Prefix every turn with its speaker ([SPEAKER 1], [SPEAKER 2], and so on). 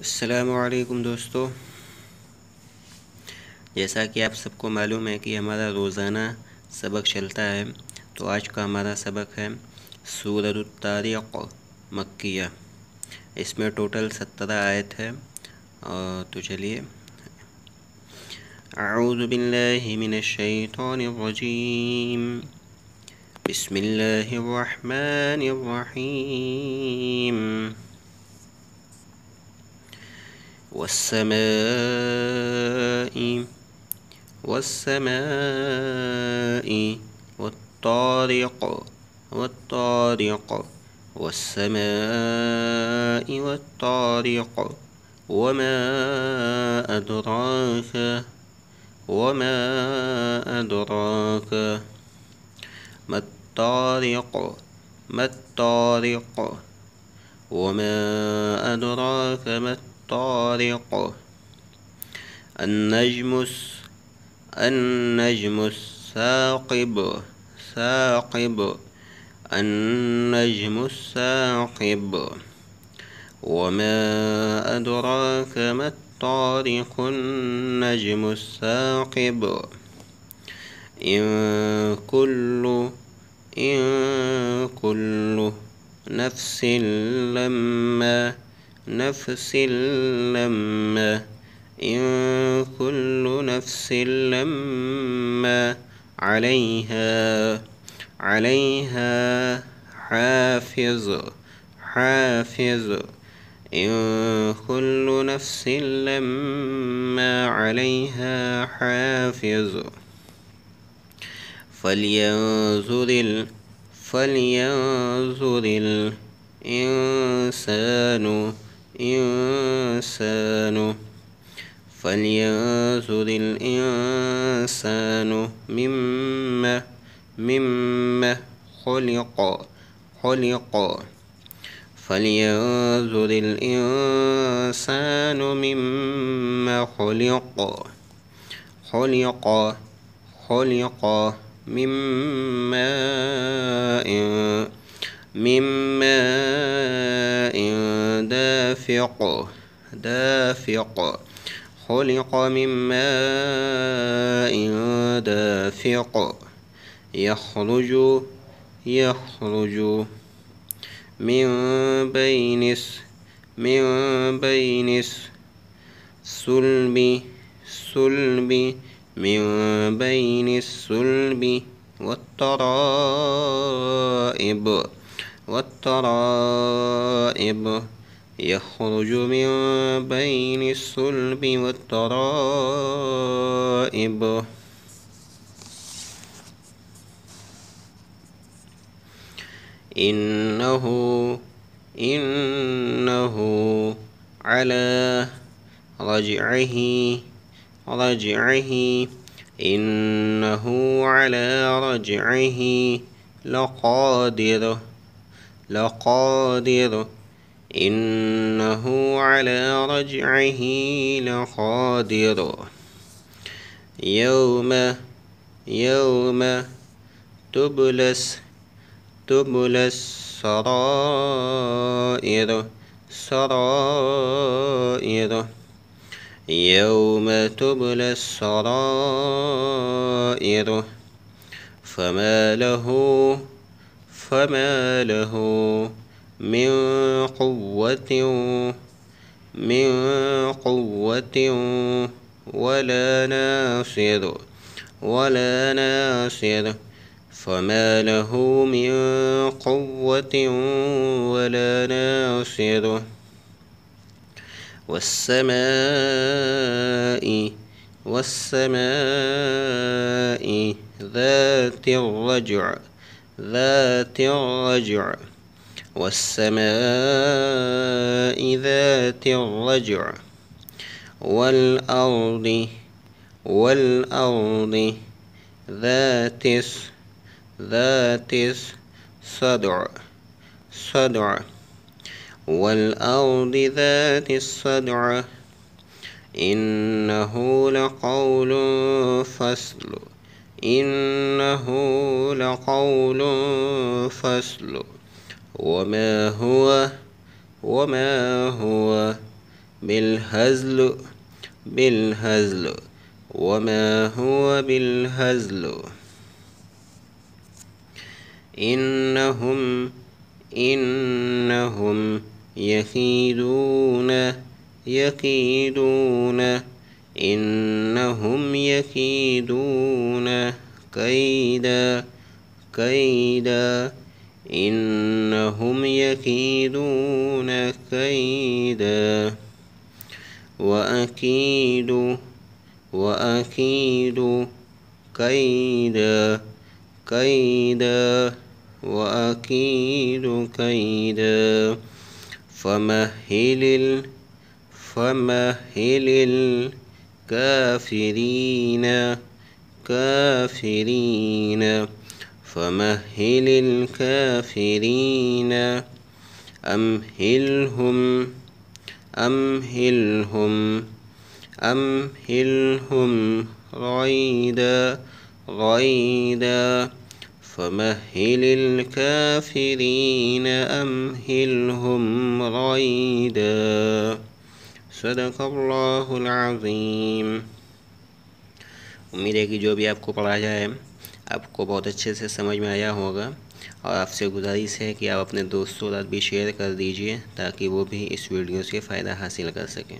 [SPEAKER 1] अस्सलामुअलैकुम दोस्तों, जैसा कि आप सबको मालूम है कि हमारा रोज़ाना सबक चलता है। तो आज का हमारा सबक है सूरह तारिक़ मक्किया। इसमें टोटल 17 आयत है। और तो चलिए, अऊज़ु बिल्लाहि मिनश शैतानिर रजीम, बिस्मिल्लाहिर रहमानिर रहीम। वस्समाई वत्तारिक़ वत्तारिक़ वस्समाई वत्तारिक़ वमा अदराक वमा अदराक मत्तारिक़ मत्तारिक़ वमा अदराक मत्तारिक़ अन्नज्मुस साक़िब साक़िब अन्नज्मुस साक़िब वमा अदराक मत्तारिक़ अन्नज्मुस साक़िब इन कुल्लु नफ्सिन लम्मा इन कुल्लु नफ्सिन लम्मा अलैहा हाफिज़ इन कुल्लु नफ्सिन लम्मा अलैहा हाफिज़ फलयंजुरिल इंसानु मिम्मा खुलिक़ फलयंजुरिल इंसानु मिम्मा खुलिक़ मिन माइन दाफ़िक़ खुलिक़ मिन माइन दाफ़िक़ यख़रुजु मिन बैनिस सुल्बि वत्तराइब यख़रुजु मिन बैनिस सुल्बि वत्तराइब इन्नहु अला रजइहि लक़ादिर इन्नहु अला रजइहि लक़ादिर यौम तुबलस सराइर यौम तुबलस सराइर फमा लहू मिन क़ुव्वतिन वला नासिर फमा लहू मिन क़ुव्वतिन वला नासिर वस्समाई ذاتِر रजअ والأرض ذات الصدع والأرض ذات الصدع إنه لقول فصل وما هو بالهزل بالهزل وما هو بالهزل إنهم يكيدون إنهم يكيدون كيدا إنهم يكيدون كيدا وأكيد كيدا وأكيد كيدا فمهل الكافرين فمهل الكافرين أمهلهم رويدا فمهل الكافرين أمهلهم رويدا صدق अल्लाह अज़ीम। उम्मीद है कि जो भी आपको पढ़ाया है आपको बहुत अच्छे से समझ में आया होगा, और आपसे गुजारिश है कि आप अपने दोस्तों के साथ भी शेयर कर दीजिए ताकि वो भी इस वीडियो से फ़ायदा हासिल कर सकें।